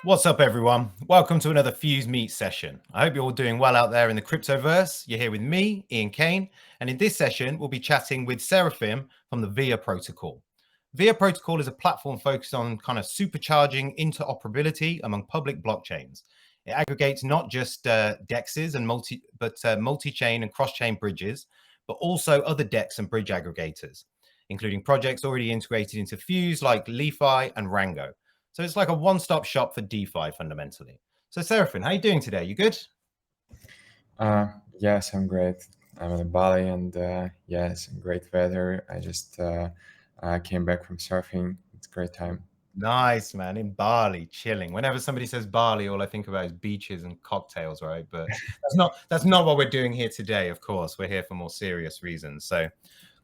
What's up, everyone? Welcome to another Fuse Meet session. I hope you're all doing well out there in the cryptoverse. You're here with me, Ian Kane, and in this session, we'll be chatting with Serafim from the VIA protocol. VIA protocol is a platform focused on kind of supercharging interoperability among public blockchains. It aggregates not just DEXs and multi-chain and cross-chain bridges, but also other DEX and bridge aggregators, including projects already integrated into Fuse like Li.Fi and Rango. So it's like a one-stop shop for DeFi fundamentally. So Serafim, how are you doing today? You good? Yes, I'm great. I'm in Bali and yes, great weather. I just came back from surfing. It's a great time. Nice, man. In Bali, chilling. Whenever somebody says Bali, all I think about is beaches and cocktails, right? But that's not what we're doing here today, of course. We're here for more serious reasons. So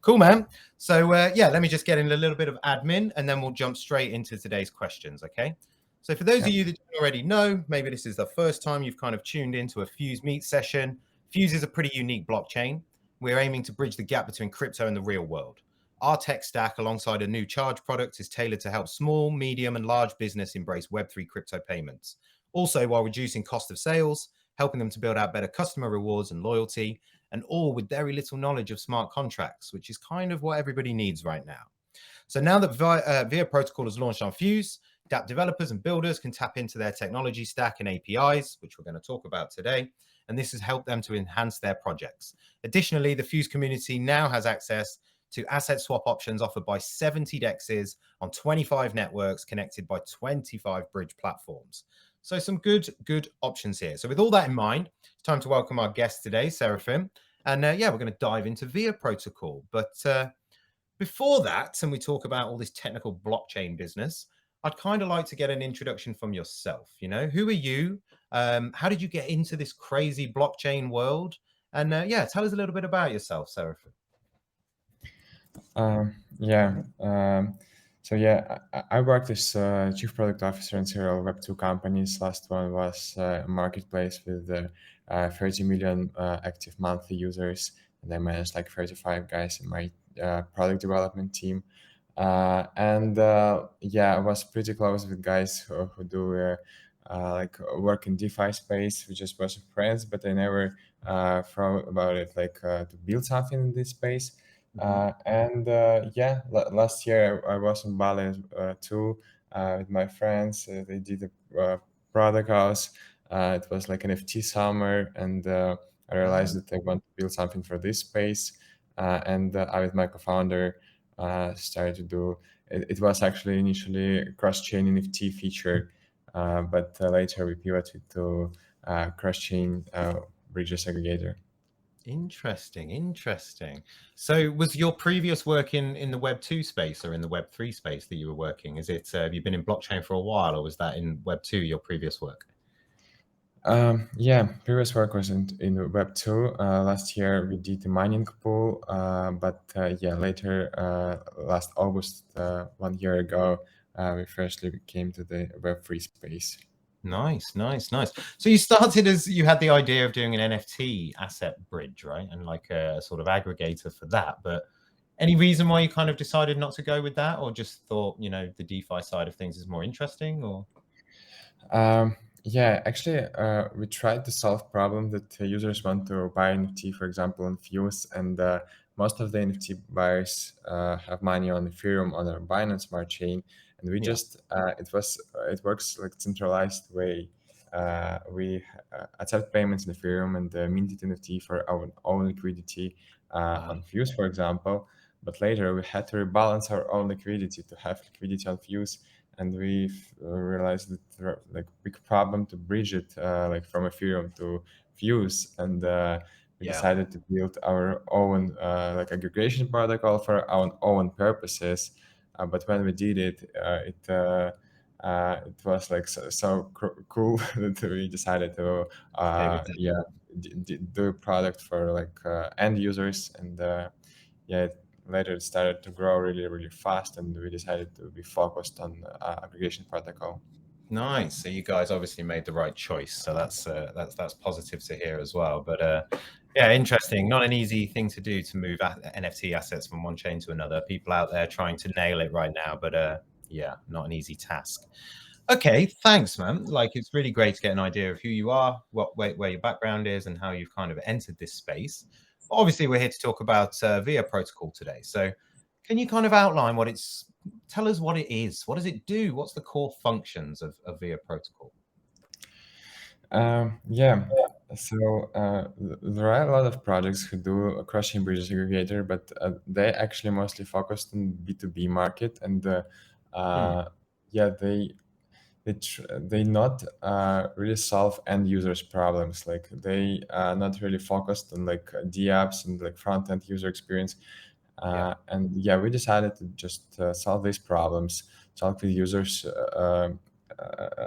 cool, man. So yeah, let me just get in a little bit of admin and then we'll jump straight into today's questions, okay? So for those of you that don't already know, maybe this is the first time you've kind of tuned into a Fuse Meet session. Fuse is a pretty unique blockchain. We're aiming to bridge the gap between crypto and the real world. Our tech stack, alongside a new charge product, is tailored to help small, medium, and large business embrace Web3 crypto payments. Also, while reducing cost of sales, helping them to build out better customer rewards and loyalty, and all with very little knowledge of smart contracts, which is kind of what everybody needs right now. So now that VIA Protocol has launched on Fuse, dApp developers and builders can tap into their technology stack and APIs, which we're going to talk about today, and this has helped them to enhance their projects. Additionally, the Fuse community now has access to asset swap options offered by 70 DEXs on 25 networks connected by 25 bridge platforms. So some good options here. So with all that in mind, it's time to welcome our guest today, Serafim. And yeah, we're going to dive into VIA protocol. But before that, and we talk about all this technical blockchain business, I'd kind of like to get an introduction from yourself. You know, who are you? How did you get into this crazy blockchain world? And yeah, tell us a little bit about yourself, Serafim. So yeah, I worked as chief product officer in several Web2 companies. Last one was a marketplace with 30 million active monthly users, and I managed like 35 guys in my product development team. Yeah, I was pretty close with guys who do like work in DeFi space. We just wasn't friends, but I never thought about it like to build something in this space. Last year I was in Bali too with my friends. They did a product house. It was like an NFT summer, and I realized that I want to build something for this space. I, with my co-founder, started to do. It was actually initially a cross-chain NFT feature, but later we pivoted to cross-chain bridges aggregator. Interesting. So was your previous work in the Web 2 space or in the Web 3 space that you were working? Is it, have you been in blockchain for a while, or was that in Web 2, your previous work? Previous work was in Web 2. Last year we did the mining pool, later, last August, 1 year ago, we firstly came to the Web 3 space. Nice. So you started as, you had the idea of doing an NFT asset bridge, right? And like a sort of aggregator for that. But any reason why you kind of decided not to go with that, or just thought, you know, the DeFi side of things is more interesting, or? Actually, we tried to solve problem that users want to buy NFT, for example, on Fuse, and most of the NFT buyers have money on Ethereum on our Binance Smart Chain, and we just it works like centralized way. We accept payments in Ethereum and minted NFT for our own liquidity on Fuse, for example. But later we had to rebalance our own liquidity to have liquidity on Fuse, and we realized that there are like big problem to bridge it like from Ethereum to Fuse, and we decided to build our own like aggregation protocol for our own purposes. But when we did it, it was like so cool that we decided to do a product for like end users, and later it started to grow really fast, and we decided to be focused on aggregation protocol. Nice. So you guys obviously made the right choice. So that's positive to hear as well. But Yeah, interesting. Not an easy thing to do to move NFT assets from one chain to another. People out there trying to nail it right now, but yeah, not an easy task. Okay, thanks, man. Like, it's really great to get an idea of who you are, where your background is, and how you've kind of entered this space. But obviously, we're here to talk about VIA protocol today. So, can you kind of outline what it's? Tell us what it is. What does it do? What's the core functions of VIA protocol? Yeah, so there are a lot of projects who do a cross-chain bridges aggregator, but they actually mostly focused on B2B market, and Hmm. yeah, they not really solve end users problems. Like they not really focused on like DApps and like front end user experience. Yeah. And yeah, we decided to just solve these problems, talk with users a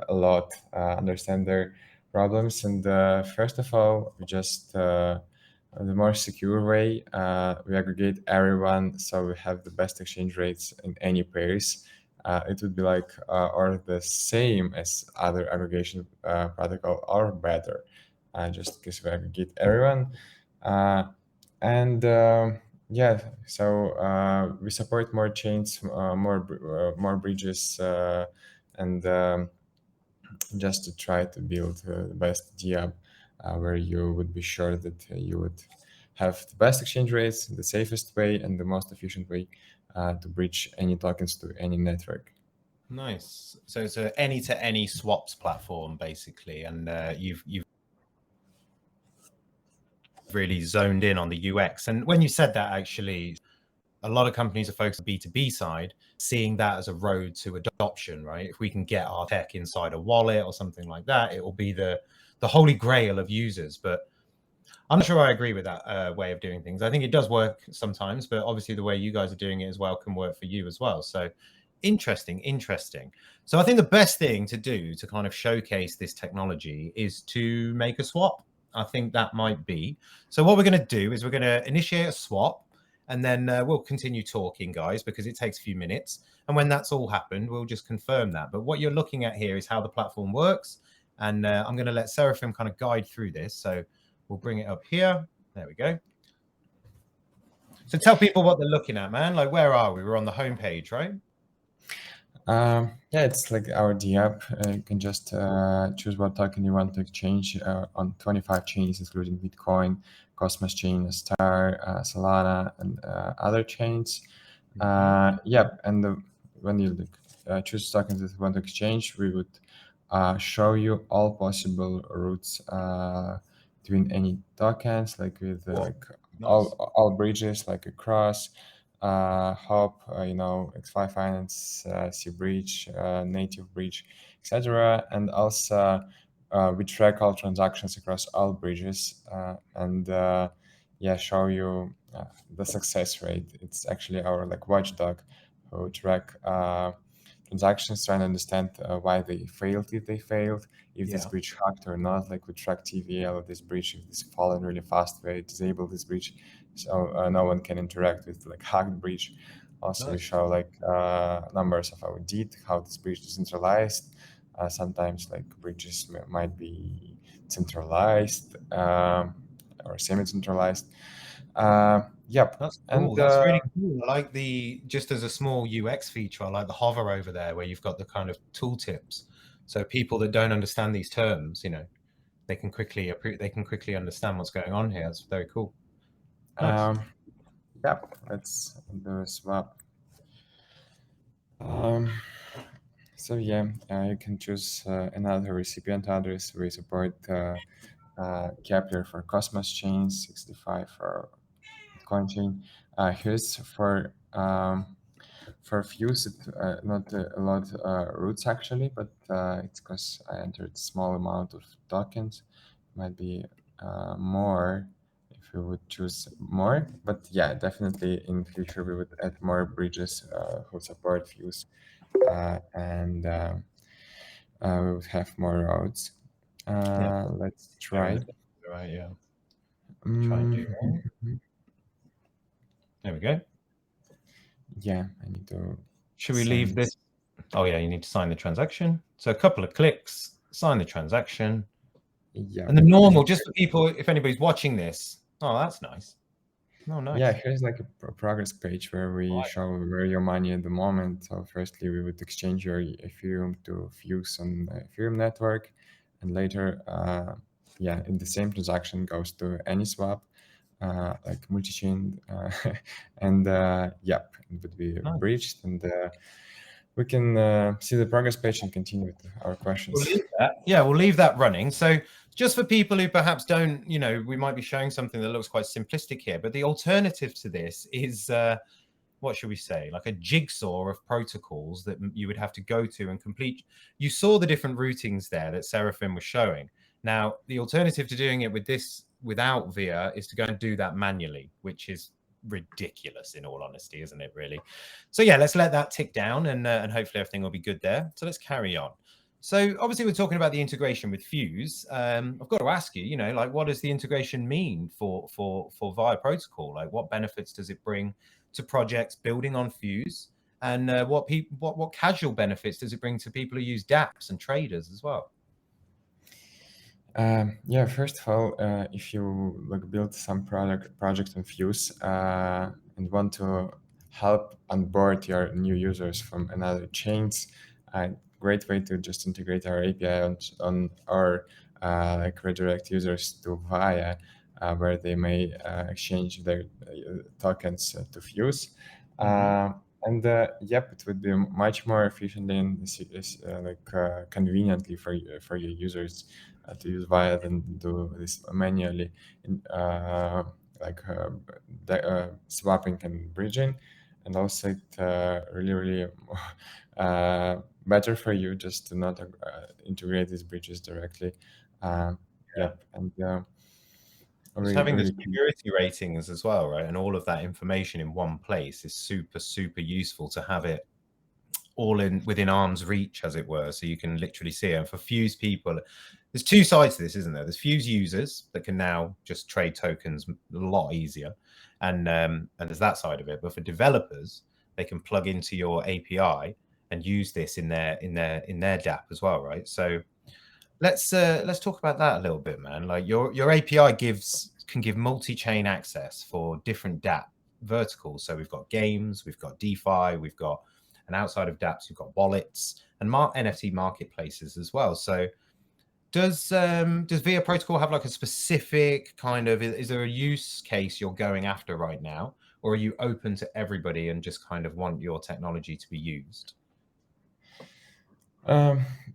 lot, understand their problems, and first of all, we just the more secure way, we aggregate everyone, so we have the best exchange rates in any pairs. It would be like or the same as other aggregation protocol or better, just because we aggregate everyone. And Yeah, so we support more chains, more bridges, and just to try to build the best DApp where you would be sure that you would have the best exchange rates, the safest way, and the most efficient way to bridge any tokens to any network. Nice. So it's a any to any swaps platform basically, and you've really zoned in on the UX. And when you said that, actually, a lot of companies are focused on the B2B side, seeing that as a road to adoption, right? If we can get our tech inside a wallet or something like that, it will be the holy grail of users. But I'm not sure I agree with that way of doing things. I think it does work sometimes, but obviously the way you guys are doing it as well can work for you as well. So interesting, interesting. So I think the best thing to do to kind of showcase this technology is to make a swap. I think that might be. So what we're going to do is we're going to initiate a swap, and then we'll continue talking, guys, because it takes a few minutes. And when that's all happened, we'll just confirm that. But what you're looking at here is how the platform works. And I'm going to let Serafim kind of guide through this. So we'll bring it up here. There we go. So tell people what they're looking at, man. Like, where are we? We're on the home page, right? Yeah, it's like our DApp. You can just choose what token you want to exchange on 25 chains, including Bitcoin, Cosmos Chain, Star, Solana, and other chains. Yeah, and when you choose tokens that you want to exchange, we would show you all possible routes between any tokens, like with Whoa, like nice. all bridges, like across Hop, X5 Finance, C Bridge, Native Bridge, etc. And also we track all transactions across all bridges and yeah, show you the success rate. It's actually our like watchdog who track transactions, trying to understand why they failed, if they failed, if this Yeah, bridge hacked or not. Like we track TVL of this bridge, if it's fallen really fast, we disable this bridge, so no one can interact with like hacked bridge. Also, we nice. show like numbers of our DEET, how this bridge is centralized. Sometimes like bridges might be centralized or semi-centralized. Yep, That's and cool. That's really cool. I like just as a small UX feature, I like the hover over there where you've got the kind of tooltips. So people that don't understand these terms, they can quickly understand what's going on here. That's very cool. Nice. um, yep, let's do a swap. Um, so yeah, you can choose another recipient address. We support Kepler for Cosmos chain, 65 for Bitcoin chain. Here's for Fuse, not a lot roots actually, but it's because I entered small amount of tokens. Might be more if we would choose more, but yeah, definitely in future we would add more bridges who support Fuse, and we would have more routes. Yeah. Let's They're in try. the right. Yeah. Try and do that. Mhm. There we go. Yeah, I need to Should we leave send. this? Oh yeah, you need to sign the transaction. So a couple of clicks, sign the transaction. Yeah, And the and normal, just for people, if anybody's watching this, Oh, that's nice. Oh, nice. Yeah, here's like a progress page where we show where your money at the moment. So firstly, we would exchange your Ethereum to Fuse on the Ethereum network, and later, yeah, in the same transaction goes to any swap, like multichain, and yep, it would be Nice. breached, and we can see the progress page and continue with our questions. We'll leave that. Yeah, we'll leave that running. So just for people who perhaps don't, we might be showing something that looks quite simplistic here, but the alternative to this is, what should we say, like a jigsaw of protocols that you would have to go to and complete. You saw the different routings there that Serafim was showing. Now, the alternative to doing it with this without VIA is to go and do that manually, which is ridiculous in all honesty, isn't it, really? So yeah, let's let that tick down and hopefully everything will be good there. So let's carry on. So obviously we're talking about the integration with Fuse. I've got to ask you, like what does the integration mean for VIA protocol? Like what benefits does it bring to projects building on Fuse? And what casual benefits does it bring to people who use dApps and traders as well? Yeah, first of all, if you like build some project on Fuse and want to help onboard your new users from another chains, a great way to just integrate our API on our like redirect users to VIA, where they may exchange their tokens to Fuse. And yep, it would be much more efficient and conveniently for your users to use VIA than do this manually, in, swapping and bridging. And also it really better for you just to not integrate these bridges directly. Yep, and Just having the really security ratings as well, right? And all of that information in one place is super, super useful to have it all within arm's reach, as it were, so you can literally see it. And for Fuse people, there's two sides to this, isn't there? There's Fuse users that can now just trade tokens a lot easier, and there's that side of it. But for developers, they can plug into your API and use this in their dApp as well, right? So let's talk about that a little bit, man. Like your API can give multi-chain access for different dApp verticals. So we've got games, we've got DeFi, we've got, and outside of dApps, we've got wallets and NFT marketplaces as well. So does VIA protocol have like a specific kind of, is there a use case you're going after right now, or are you open to everybody and just kind of want your technology to be used?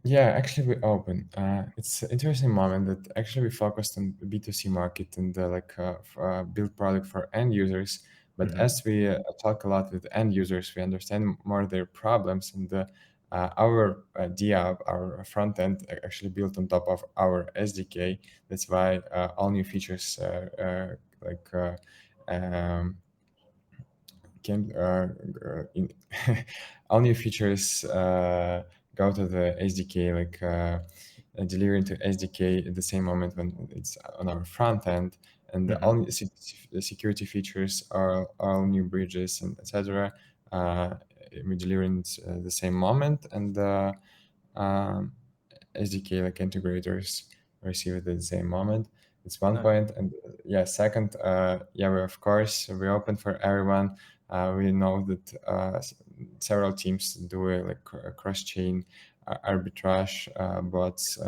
Yeah, actually we open. It's an interesting moment that actually we focused on the B2C market and build product for end users. But as we talk a lot with end users, we understand more their problems, and our DApp, our front end, actually built on top of our SDK. That's why all new features came in all new features go to the SDK, delivering to SDK at the same moment when it's on our front end, and all the security features are all new bridges and etc. We deliver in the same moment, and SDK like integrators receive it at the same moment. It's one point, and yeah, second, yeah, we open for everyone. We know that several teams do cross-chain arbitrage bots,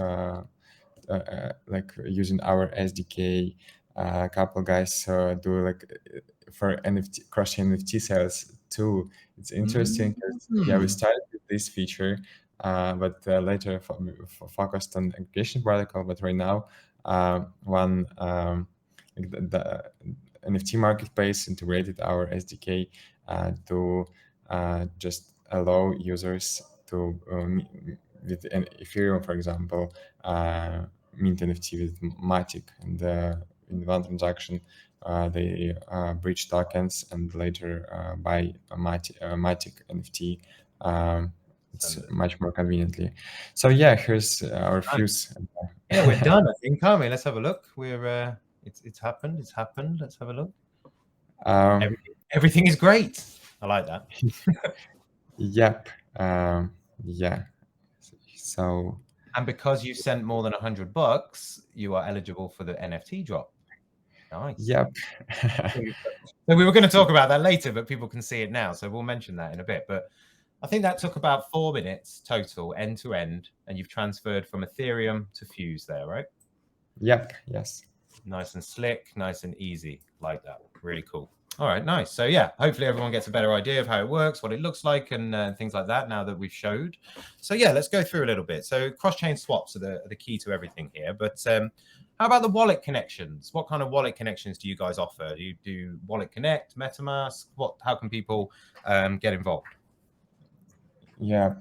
like using our SDK. A couple guys do for NFT cross-chain NFT sales too. It's interesting because yeah, we started with this feature, but later focused on aggregation protocol. But right now, one the NFT marketplace integrated our SDK to just allow users to with an Ethereum, for example, mint NFT with Matic, and in one transaction they bridge tokens and later buy a Matic NFT. It's much more conveniently. So yeah, here's our Fuse. Yeah, we're done, I think, aren't we? Let's have a look. We're it's happened. It's happened. Let's have a look. Everything is great. I like that. Yep. Yeah. So. And because you sent more than $100, you are eligible for the NFT drop. Nice. Yep. So we were going to talk about that later, but people can see it now. So we'll mention that in a bit. But I think that took about 4 minutes total, end to end. And you've transferred from Ethereum to Fuse there, right? Yep. Yes. Nice and slick, nice and easy, like that. Really cool. All right, nice. So yeah, hopefully everyone gets a better idea of how it works, what it looks like, and things like that now that we've showed. So yeah, let's go through a little bit. So cross-chain swaps are the key to everything here. But how about the wallet connections? What kind of wallet connections do you guys offer? Do you do Wallet Connect, MetaMask? How can people get involved? Yeah,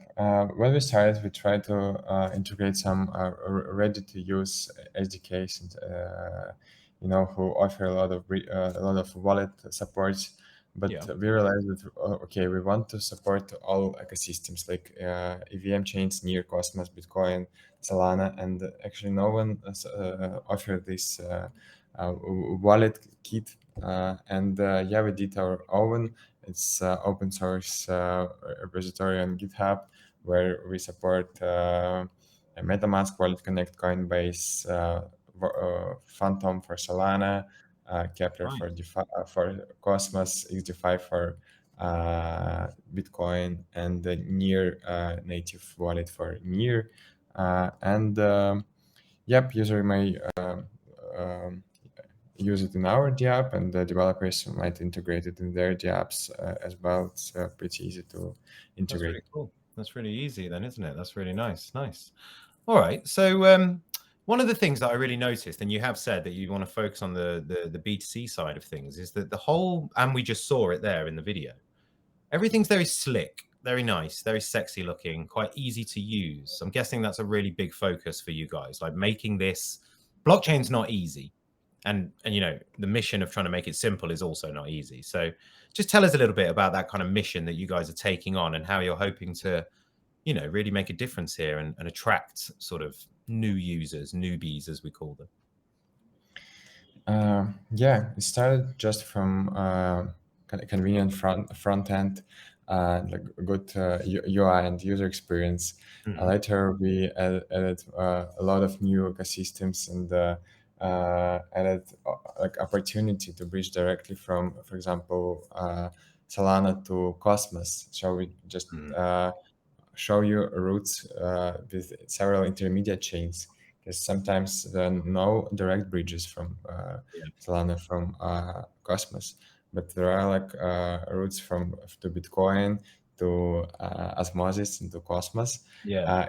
when we started, we tried to integrate some ready-to-use SDKs, and who offer a lot of wallet supports. But Yeah. we realized that okay, we want to support all ecosystems like EVM chains, Near, Cosmos, Bitcoin, Solana, and actually no one offered this wallet kit. Yeah, we did our own. It's open source repository on GitHub where we support MetaMask, Wallet Connect, Coinbase, Phantom for Solana, Kepler Right. for DeFi, for Cosmos, XDeFi for Bitcoin, and the Near native wallet for Near. Yep, user may um, use it in our DApp, and the developers might integrate it in their DApps as well. It's pretty easy to That's integrate. really cool. That's really easy then, isn't it? That's really nice. Nice. All right. So one of the things that I really noticed, and you have said that you want to focus on the B2C side of things, is that the whole, and we just saw it there in the video, everything's very slick, very nice, very sexy looking, quite easy to use. I'm guessing that's a really big focus for you guys, like making this, blockchain's not easy. And the mission of trying to make it simple is also not easy. So just tell us a little bit about that kind of mission that you guys are taking on and how you're hoping to really make a difference here and attract sort of new users, newbies, as we call them. Yeah, it started just from convenient front end, like good UI and user experience. Later, we added a lot of new ecosystems and added like opportunity to bridge directly from, for example, Solana to Cosmos. So we just show you routes with several intermediate chains, because sometimes there are no direct bridges from Solana from Cosmos, but there are like routes from to Bitcoin to Osmosis and to Cosmos. Yeah.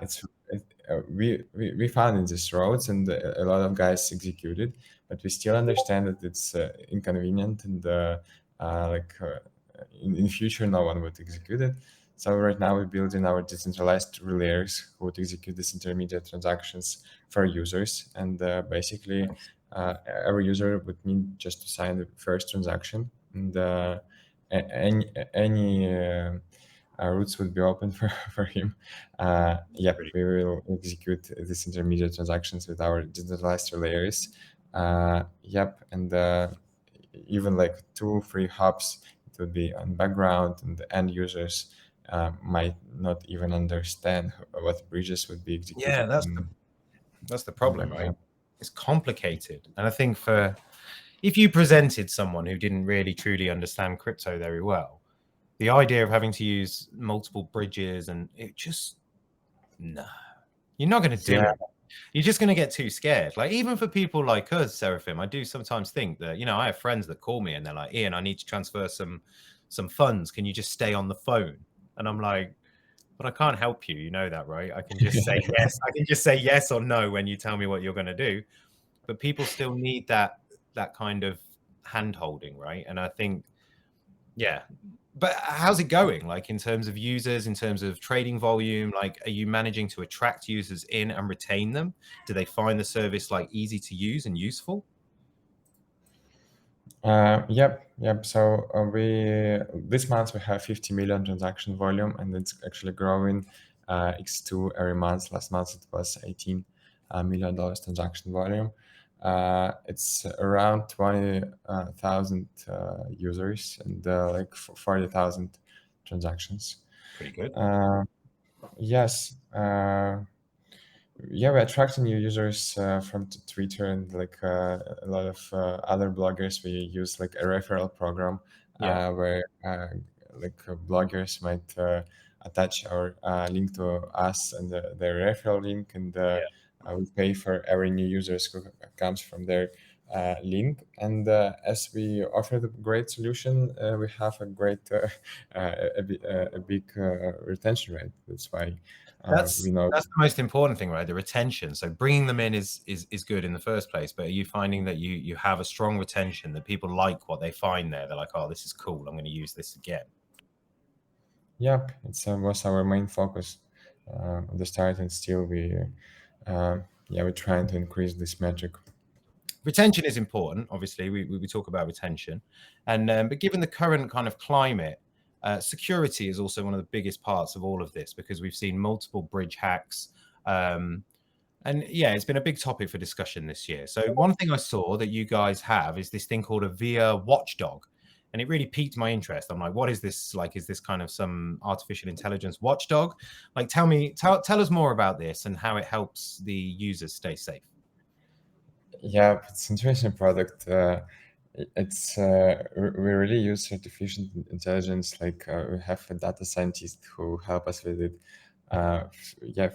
We found in these roads, and a lot of guys executed, but we still understand that it's inconvenient, and in future no one would execute it. So right now we're building our decentralized relayers who would execute these intermediate transactions for users. And basically, every user would need just to sign the first transaction, and any routes would be open for him. Yep, we will execute these intermediate transactions with our decentralized relayers. Yep, and even like 2-3 hubs, it would be on background, and the end users might not even understand what bridges would be executed. Yeah, that's the problem, right? It's complicated. And I think if you presented someone who didn't really truly understand crypto very well, the idea of having to use multiple bridges and no, you're not going to do it. You're just going to get too scared. Like, even for people like us, Serafim, I do sometimes think that, I have friends that call me and they're like, Ian, I need to transfer some funds. Can you just stay on the phone? And I'm like, but I can't help you. You know that, right? I can just say yes. I can just say yes or no when you tell me what you're going to do. But people still need that kind of hand holding, right? And I think, yeah. But how's it going? Like, in terms of users, in terms of trading volume, like, are you managing to attract users in and retain them? Do they find the service like easy to use and useful? Yep. So this month we have 50 million transaction volume, and it's actually growing x2 every month. Last month it was $18 million transaction volume. It's around 20,000 users and like 40,000 transactions. Pretty good. Yes. Yeah, we attract new users from Twitter and like a lot of other bloggers. We use like a referral program Yeah, where bloggers might attach our link to us and their referral link, and yeah. we pay for every new users who comes from their link. And as we offer the great solution, we have a great a big retention rate. That's why we know. That's the most important thing, right? The retention. So bringing them in is good in the first place, but are you finding that you have a strong retention, that people like what they find there? They're like, oh, this is cool, I'm going to use this again. Yep, it's was our main focus at the start, and still uh, we're trying to increase this metric. Retention is important. Obviously, we talk about retention, and but given the current kind of climate, security is also one of the biggest parts of all of this, because we've seen multiple bridge hacks. And yeah, it's been a big topic for discussion this year. So one thing I saw that you guys have is this thing called a VIA watchdog. And it really piqued my interest. I'm like, what is this? Like, is this kind of some artificial intelligence watchdog? Like, tell us more about this and how it helps the users stay safe. Yeah, it's an interesting product. It's we really use artificial intelligence. Like we have a data scientist who help us with it.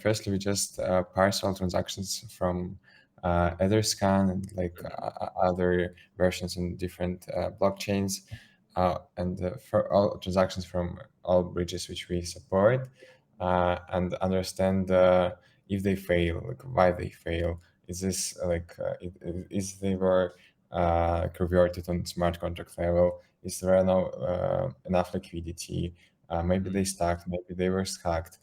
Firstly, we just parse all transactions from Etherscan and like other versions in different blockchains, and for all transactions from all bridges which we support, and understand if they fail, like why they fail. Is this is they were converted on smart contract level? Is there no enough liquidity? Maybe they stuck, maybe they were stacked.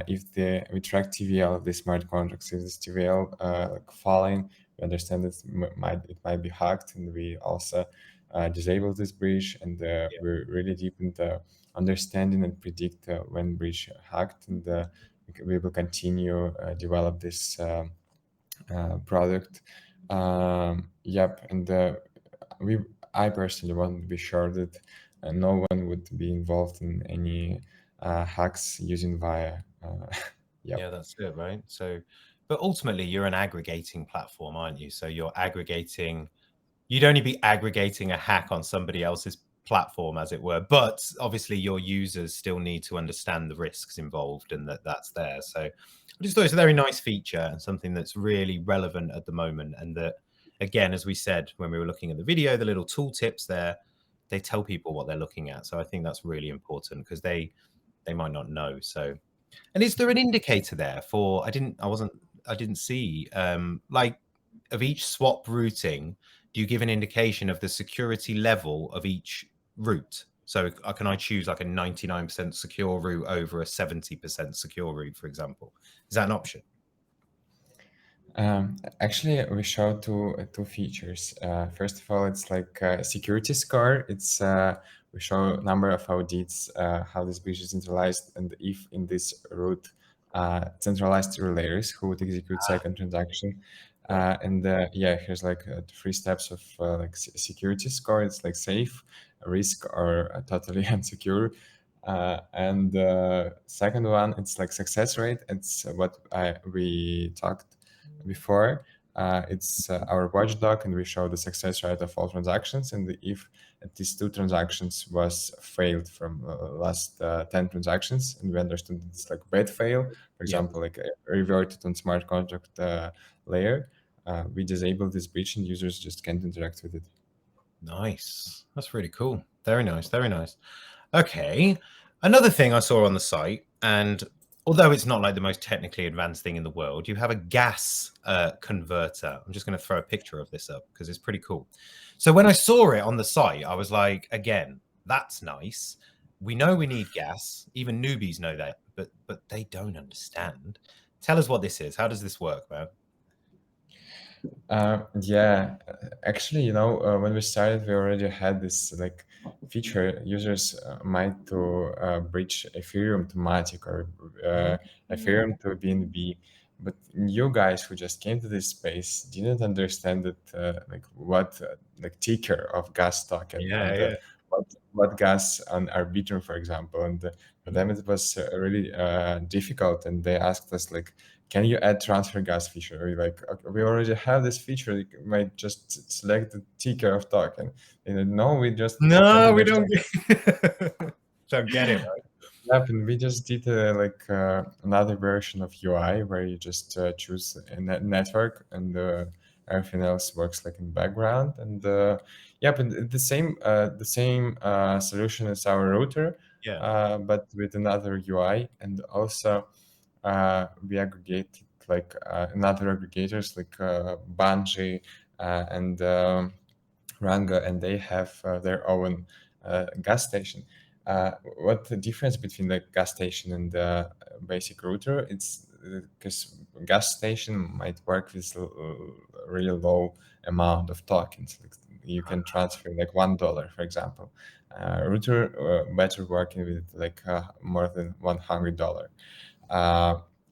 If we track TVL of the smart contracts, if this TVL falling, we understand it might be hacked, and we also disable this bridge, and we're really deep in the understanding and predict when bridge hacked, and we will continue develop this product. Yep, and we I personally want to be sure that no one would be involved in any hacks using via. Yep. Yeah, that's it, right? So, but ultimately, you're an aggregating platform, aren't you? So you're aggregating. You'd only be aggregating a hack on somebody else's platform, as it were. But obviously, your users still need to understand the risks involved and that that's there. So I just thought it's a very nice feature and something that's really relevant at the moment. And that, again, as we said when we were looking at the video, the little tooltips there, they tell people what they're looking at. So I think that's really important because they might not know. So, and is there an indicator there for? I didn't see like of each swap routing. Do you give an indication of the security level of each route? So can I choose like a 99% secure route over a 70% secure route, for example? Is that an option? Actually, we show two features. First of all, it's like a security score. It's we show number of audits, how this bridge is centralized, and if in this route centralized layers who would execute second transaction. Right. Here's like 3 steps of security score. It's like safe, risk, or totally unsecure. And the second one, it's like success rate. It's what we talked before. It's our watchdog, and we show the success rate of all transactions. And if these 2 transactions was failed from last 10 transactions, and we understood it's like bad fail, for Yeah. example, like reverted on smart contract layer, we disable this bridge, and users just can't interact with it. Nice. That's really cool. Very nice. Very nice. Okay. Another thing I saw on the site, and although it's not like the most technically advanced thing in the world, you have a gas converter. I'm just going to throw a picture of this up because it's pretty cool. So when I saw it on the site, I was like, again, that's nice. We know we need gas. Even newbies know that, but they don't understand. Tell us what this is. How does this work, man? Actually, when we started, we already had this like feature. Users might to bridge Ethereum to Matic or Ethereum to BNB, but new guys who just came to this space didn't understand that like what like ticker of gas token Yeah, and yeah. what gas on Arbitrum, for example, and for them it was really difficult, and they asked us like, can you add transfer gas feature? Or like, okay, we already have this feature. You might just select the ticker of token. No, we just No, we don't don't get it, right? Yep, and we just did another version of UI where you just choose a network, and everything else works like in background. And yep, and the same solution as our router, Yeah. but with another UI. And also we aggregate like another aggregators like Bungie and Rango, and they have their own gas station. What the difference between the gas station and the basic router? It's because gas station might work with a really low amount of tokens. Like you can transfer like $1, for example. Router better working with like more than $100.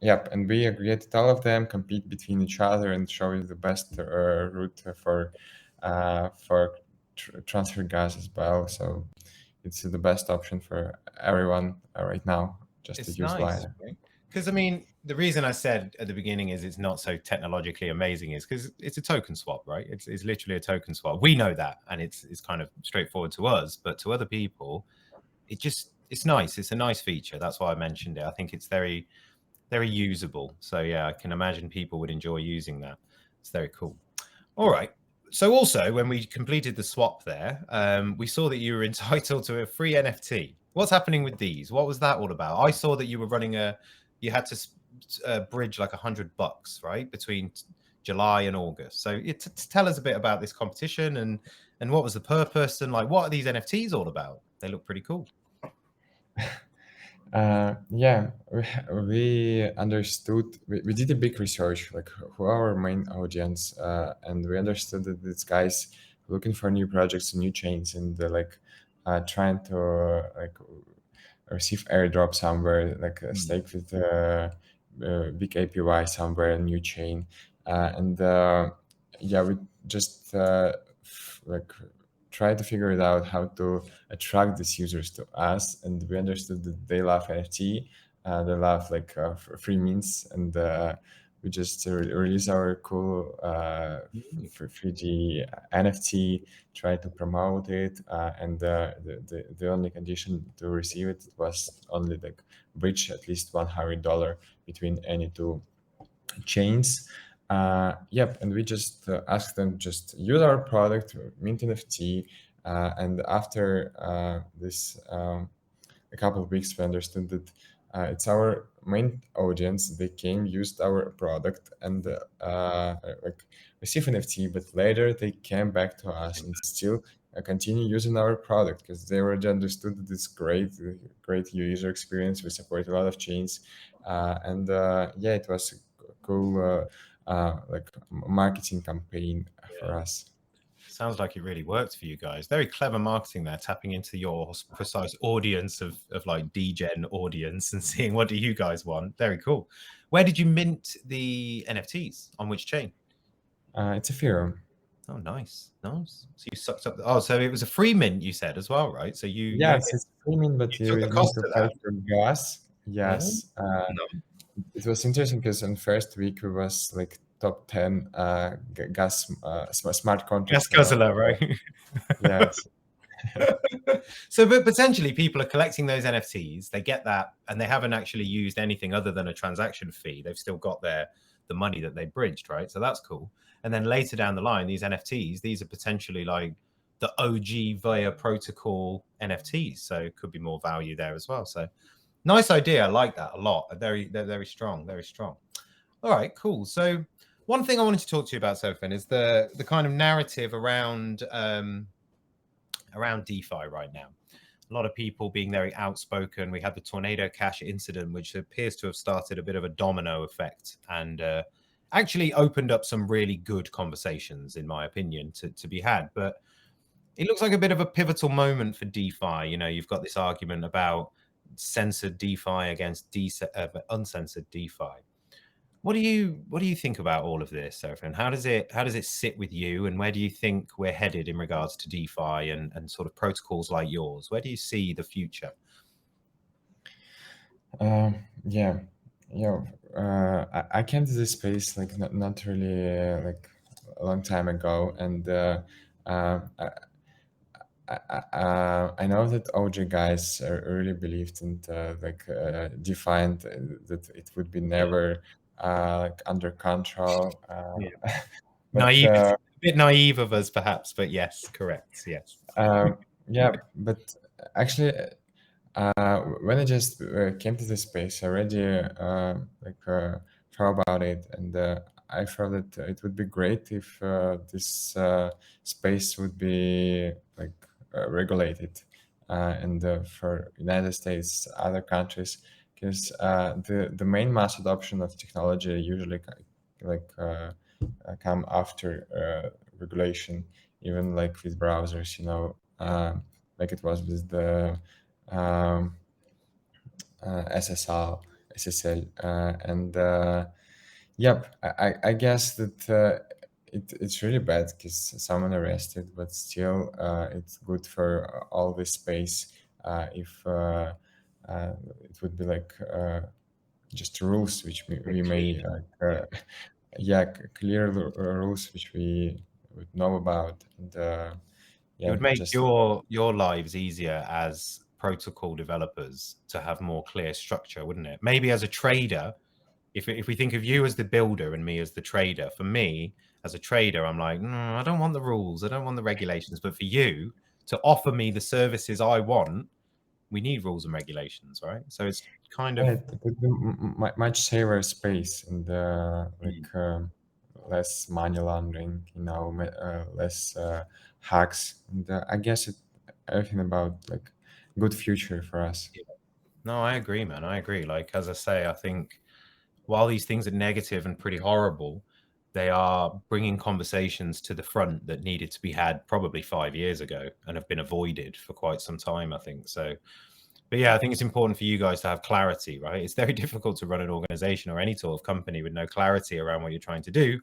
Yep, and we aggregated all of them, compete between each other, and show you the best route for transfer gas as well. So it's the best option for everyone right now, just to It's use nice, Liner. right? Because I mean, the reason I said at the beginning is it's not so technologically amazing is because it's a token swap, right? It's literally a token swap. We know that, and it's kind of straightforward to us, but to other people, it's nice. It's a nice feature. That's why I mentioned it. I think it's very usable. So yeah, I can imagine people would enjoy using that. It's very cool. All right. So also, when we completed the swap there, we saw that you were entitled to a free NFT. What's happening with these? What was that all about? I saw that you were running you had to bridge like $100, right, between July and August. So tell us a bit about this competition and what was the purpose and like what are these NFTs all about? They look pretty cool. Yeah, we understood, we did a big research, like who are our main audience, and we understood that these guys looking for new projects and new chains, and trying to like receive airdrop somewhere, like stake with big APY somewhere, a new chain, and yeah, we just like try to figure it out how to attract these users to us, and we understood that they love NFT, they love like free means, and we just release our cool 3D NFT, try to promote it, and the only condition to receive it was only like bridge at least $100 between any two chains. Yep, and we just asked them just use our product, mint NFT, and after this a couple of weeks, we understood that it's our main audience. They came, used our product, and like receive NFT, but later they came back to us and still continue using our product because they already understood that it's great user experience. We support a lot of chains, and yeah, it was a cool like marketing campaign for us. Sounds like it really worked for you guys. Very clever marketing there, tapping into your precise audience of like degen audience and seeing what do you guys want. Very cool. Where did you mint the NFTs? On which chain? It's Ethereum. Oh, nice. Nice. So you sucked up. Oh, so it was a free mint, you said as well, right? So you Yes, it's streaming, but took you the need cost to of pay that. for gas. Oh, Yes, no. it was interesting because in first week we was like top 10 gas smart Gas contracts. guzzler, right? Yes. So, but potentially people are collecting those NFTs, they get that, and they haven't actually used anything other than a transaction fee. They've still got the money that they bridged, right? So that's cool. And then later down the line, these NFTs, these are potentially like the OG via protocol NFTs. So it could be more value there as well. So nice idea. I like that a lot. They're very strong, very strong. All right, cool. So one thing I wanted to talk to you about, Serafim, is the kind of narrative around DeFi right now. A lot of people being very outspoken. We had the Tornado Cash incident, which appears to have started a bit of a domino effect and actually opened up some really good conversations, in my opinion, to be had. But it looks like a bit of a pivotal moment for DeFi. You know, you've got this argument about censored DeFi against uncensored DeFi. What do you think about all of this, Serafim? How does it sit with you, and where do you think we're headed in regards to DeFi and sort of protocols like yours? Where do you see the future? Yeah, I came to this space like not really like a long time ago, and uh, I know that OG guys really believed in defined that it would be Yeah. never like under control. Yeah. But Naive, a bit naive of us perhaps, but yes, correct. Yes. yeah, but actually, when I just came to this space, I already thought about it, and I thought that it would be great if this space would be like regulated, and for United States, other countries, because the main mass adoption of technology usually like come after regulation, even like with browsers, like it was with the um, SSL, SSL, and yep, I guess that it's really bad because someone arrested, but still it's good for all this space if it would be like just rules which we Clean. may Yeah. yeah, clear rules which we would know about, and It yeah, would make just your lives easier as protocol developers to have more clear structure, wouldn't it? Maybe as a trader, if we think of you as the builder and me as the trader, for me as a trader, I'm like, I don't want the rules, I don't want the regulations. But for you to offer me the services I want, we need rules and regulations, right? So it's kind of it would be much safer space, and mm, less money laundering, less hacks, and I guess everything about like good future for us. yeah. No, I agree, man. I agree. Like as I say, I think while these things are negative and pretty horrible, they are bringing conversations to the front that needed to be had probably 5 years ago and have been avoided for quite some time, I think. So, but yeah, I think it's important for you guys to have clarity, right? It's very difficult to run an organization or any sort of company with no clarity around what you're trying to do.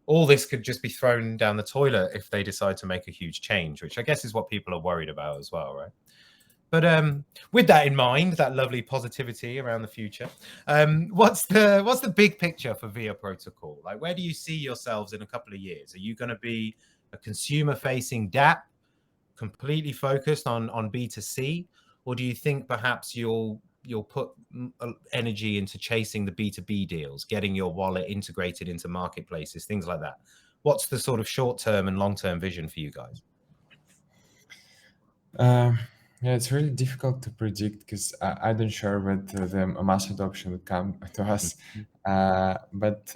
All this could just be thrown down the toilet if they decide to make a huge change, which I guess is what people are worried about as well, right? But with that in mind, that lovely positivity around the future, what's the big picture for Via Protocol? Like, where do you see yourselves in a couple of years? Are you going to be a consumer-facing DApp, completely focused on B2C, or do you think perhaps you'll put energy into chasing the B2B deals, getting your wallet integrated into marketplaces, things like that? What's the sort of short-term and long-term vision for you guys? Um, yeah, it's really difficult to predict because I'm not sure whether the mass adoption would come to us. Mhm. But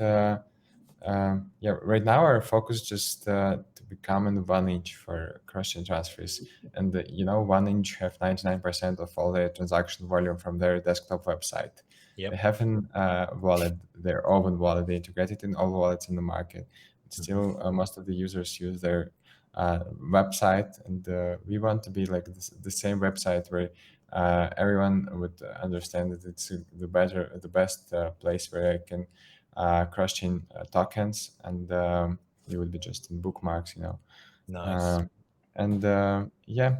yeah, right now our focus just to become in 1inch for cross-chain transfers, and 1inch have 99% of all their transaction volume from their desktop website. They Yep. have an wallet, their own wallet. They integrated in all wallets in the market. But Mhm. still, most of the users use their website, and we want to be like the same website where everyone would understand that it's the best place where I can cross-chain tokens, and you would be just in bookmarks. Nice. Uh, and yeah,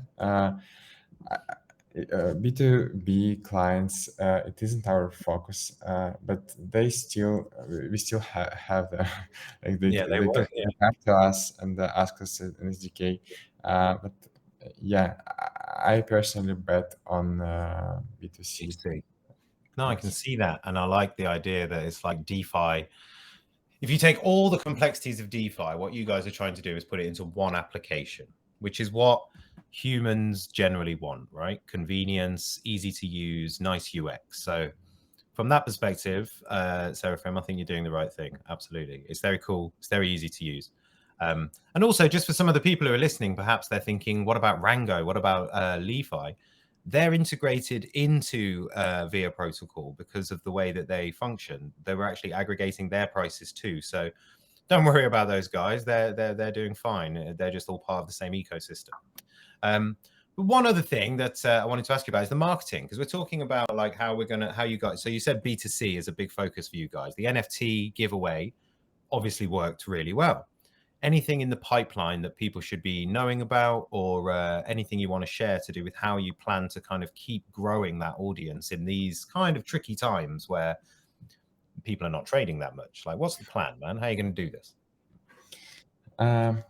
B2B clients, it isn't our focus, but we still have the, like Yeah, they they work. took they come to us and ask us an SDK. But yeah, I personally bet on B2C. B2C. No, I can Yes. see that. And I like the idea that it's like DeFi. If you take all the complexities of DeFi, what you guys are trying to do is put it into one application, which is what humans generally want, right? Convenience, easy to use, nice UX. So from that perspective, Serafim, I think you're doing the right thing. Absolutely. It's very cool. It's very easy to use. And also, just for some of the people who are listening, perhaps they're thinking, what about Rango? What about Li.Fi? They're integrated into Via Protocol because of the way that they function. They were actually aggregating their prices too. So don't worry about those guys. They're doing fine. They're just all part of the same ecosystem. But one other thing that I wanted to ask you about is the marketing, because we're talking about like how you guys. So you said B2C is a big focus for you guys. The NFT giveaway obviously worked really well. Anything in the pipeline that people should be knowing about, or anything you want to share to do with how you plan to kind of keep growing that audience in these kind of tricky times where people are not trading that much. Like, what's the plan, man? How are you going to do this?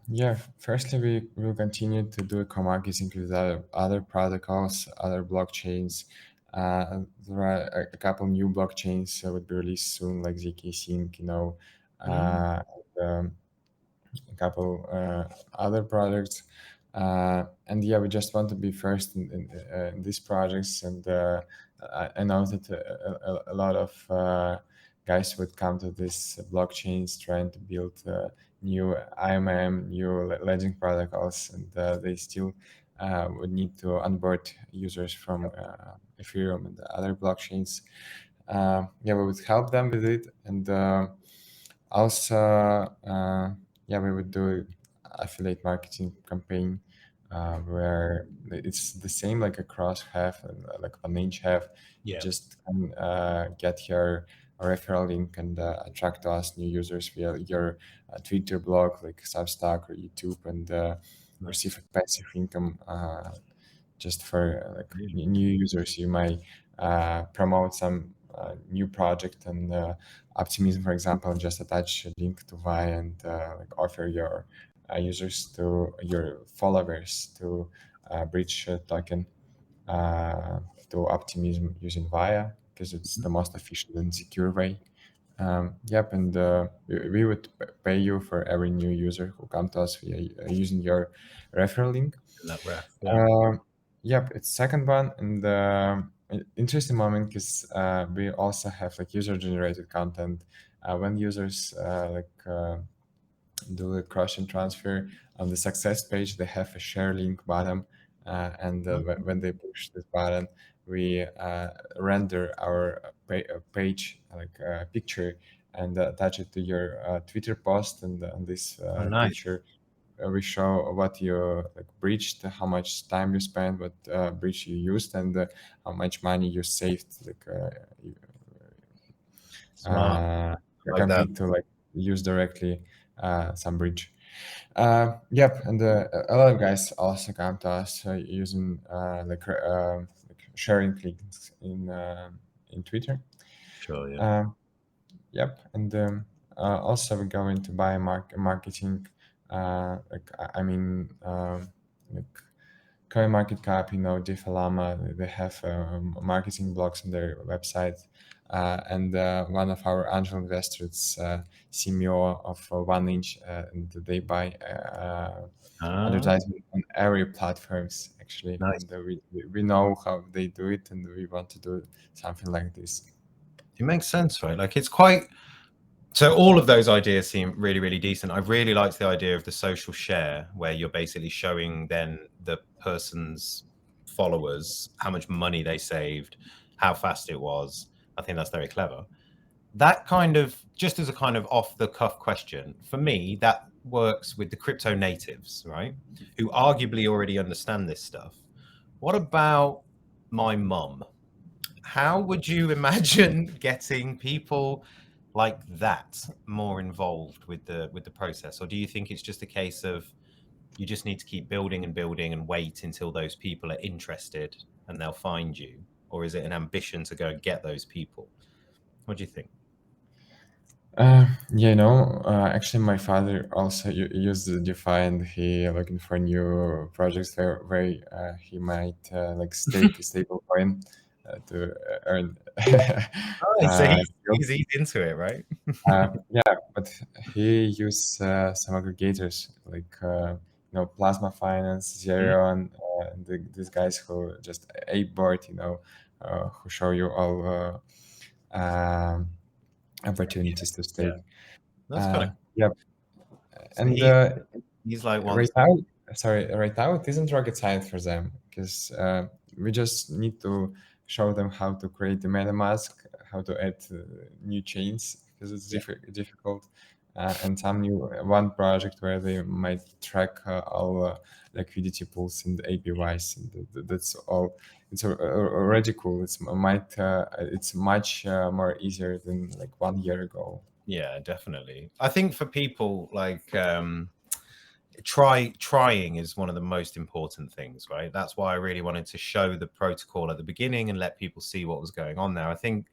Yeah, firstly, we will continue to do co-marketing with other protocols, other blockchains. There are a couple new blockchains that would be released soon, like ZK Sync, and, a couple other projects. And yeah, we just want to be first in these projects. And I know that a lot of guys would come to these blockchains trying to build new IMM, new ledging protocols, and they still would need to onboard users from Ethereum and the other blockchains. Yeah, we would help them with it. And also, yeah, we would do affiliate marketing campaign where it's the same like across half, like on each half. You Yeah. just can get your referral link and attract to us new users via your Twitter blog, like Substack or YouTube, and receive a passive income just for new users. You might promote some new project and Optimism, for example, just attach a link to Vi and like offer your users to your followers to bridge a token to Optimism using Via because it's the most efficient and secure way. Yep, and we would pay you for every new user who come to us via using your referral link. That ref, yeah. Yep, it's second one, and interesting moment because we also have like user-generated content. When users do a cross-chain transfer on the success page, they have a share link button, and when they push this button, we render our page like a picture and attach it to your Twitter post, and on this Nice. picture we show what you like breached, how much time you spent, what breach you used, and how much money you saved. Like Smart. Like that. compared to like use directly some breach. Yep, and a lot of guys also come to us using like sharing links in Twitter. Sure, yeah. Yep, and also we go into marketing. Like I mean, like CoinMarketCap, DeFi Llama, they have marketing blogs on their website. And one of our angel investors, CMO of 1inch, and they buy advertisement on every platforms actually. Nice. And we know how they do it, and we want to do something like this. It makes sense, right? Like it's quite. So all of those ideas seem really, really decent. I really liked the idea of the social share, where you're basically showing then the person's followers how much money they saved, how fast it was. I think that's very clever. That kind of, just as a kind of off the cuff question, for me, that works with the crypto natives, right? Who arguably already understand this stuff. What about my mum? How would you imagine getting people like that more involved with the process? Or do you think it's just a case of you just need to keep building and building and wait until those people are interested and they'll find you? Or is it an ambition to go and get those people? What do you think? Actually, my father also used the DeFi, and he looking for new projects where he might like stake a stable coin to earn. Oh, so yield. he's into it, right? Yeah, but he used some aggregators like Plasma Finance, Zero, and these guys who just a board, who show you all opportunities to Yeah, stake. that's kind of. Yeah, So and he's like one. right now it isn't rocket science for them because we just need to show them how to create the MetaMask, how to add new chains because it's difficult, and some new one project where they might track all liquidity pools and APYs, and that's all. It's already cool. It's much more easier than like 1 year ago. Yeah, definitely. I think for people like trying is one of the most important things, right? That's why I really wanted to show the protocol at the beginning and let people see what was going on there. I think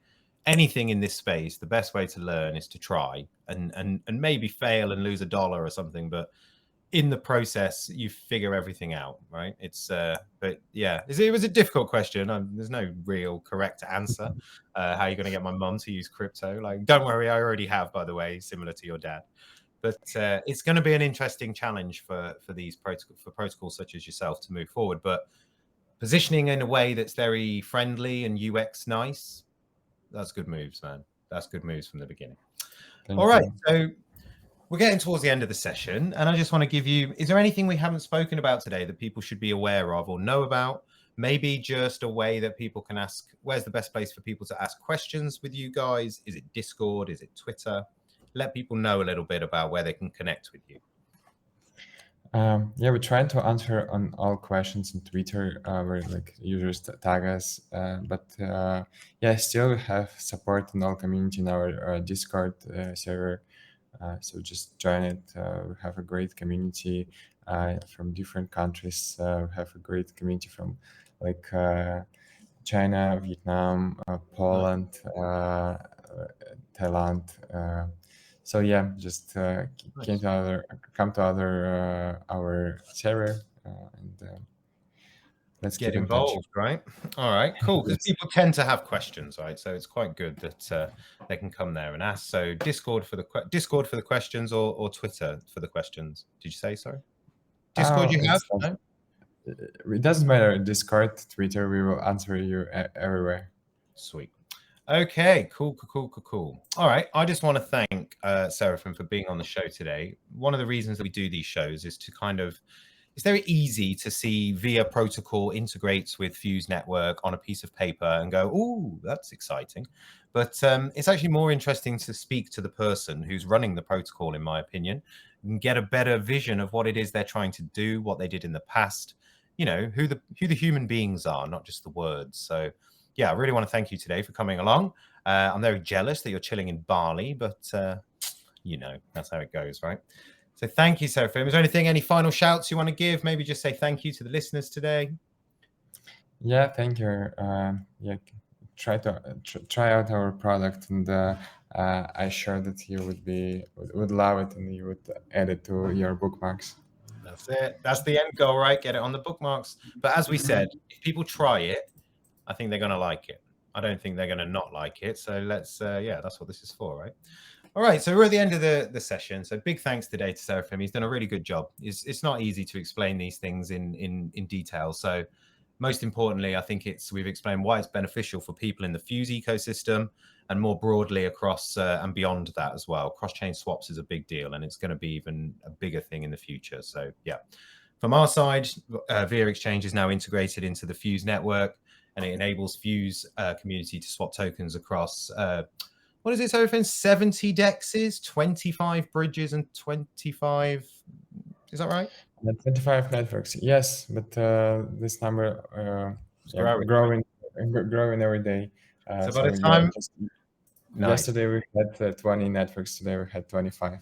anything in this space, the best way to learn is to try and maybe fail and lose $1 or something, but in the process you figure everything out, right? It's but yeah, it was a difficult question. There's no real correct answer. How are you going to get my mum to use crypto? Like, don't worry, I already have, by the way, similar to your dad. But it's going to be an interesting challenge for these protocols such as yourself to move forward, but positioning in a way that's very friendly and UX nice. That's good moves, man. That's good moves from the beginning. All right, so we're getting towards the end of the session, and I just want to give you, is there anything we haven't spoken about today that people should be aware of or know about? Maybe just a way that people can ask, where's the best place for people to ask questions with you guys? Is it Discord? Is it Twitter? Let people know a little bit about where they can connect with you. Yeah, we try to answer on all questions on Twitter where like users tag us, but yeah, still have support in all community in our Discord server. So just join it. We have a great community from different countries. We have a great community from like China, Vietnam, Poland, Thailand. So yeah, just come to our server and let's get keep in touch. involved, right? All right, cool. Because people tend to have questions, right? So it's quite good that they can come there and ask. So Discord for the questions, or Twitter for the questions. Did you say sorry? Discord you have? No? It doesn't matter. Discord, Twitter, we will answer you everywhere. Sweet. Okay, cool. All right, I just want to thank Serafim for being on the show today. One of the reasons that we do these shows is to kind of, it's very easy to see VIA protocol integrates with Fuse network on a piece of paper and go, "Ooh, that's exciting." But it's actually more interesting to speak to the person who's running the protocol, in my opinion, and get a better vision of what it is they're trying to do, what they did in the past, you know, who the human beings are, not just the words. So yeah, I really want to thank you today for coming along. I'm very jealous that you're chilling in Bali, but you know, that's how it goes, right? So thank you, Serafim. Is there anything, any final shouts you want to give? Maybe just say thank you to the listeners today. Yeah, thank you. Yeah, try out our product, and I'm sure that you would love it, and you would add it to your bookmarks. That's it. That's the end goal, right? Get it on the bookmarks. But as we said, if people try it, I think they're going to like it. I don't think they're going to not like it. So let's, yeah, that's what this is for, right? All right, so we're at the end of the session. So big thanks today to Serafim. He's done a really good job. It's not easy to explain these things in detail. So most importantly, I think we've explained why it's beneficial for people in the Fuse ecosystem and more broadly across and beyond that as well. Cross-chain swaps is a big deal, and it's going to be even a bigger thing in the future. So yeah, from our side, VIA Exchange is now integrated into the Fuse network, and it enables Fuse community to swap tokens across what is it, Serafim? 70 dexes, 25 bridges, and 25. Is that right? 25 networks, yes, but this number growing every day. So by the time, yesterday we had 20 networks. Today we had 25.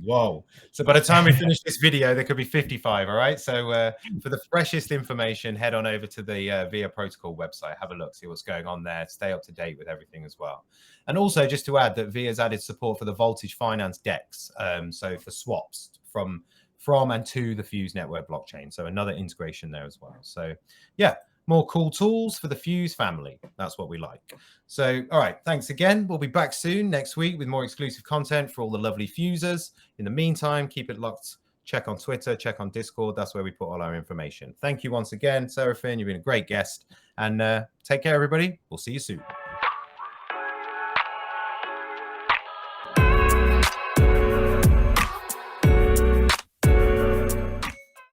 Whoa! So by the time we finish this video, there could be 55. All right. So for the freshest information, head on over to the VIA Protocol website. Have a look, see what's going on there. Stay up to date with everything as well. And also, just to add that VIA's added support for the Voltage Finance DEX. So for swaps from and to the Fuse network blockchain. So another integration there as well. So yeah, more cool tools for the Fuse family. That's what we like. So, all right, thanks again. We'll be back soon next week with more exclusive content for all the lovely fusers. In the meantime, keep it locked. Check on Twitter, check on Discord. That's where we put all our information. Thank you once again, Serafim. You've been a great guest. And take care, everybody. We'll see you soon.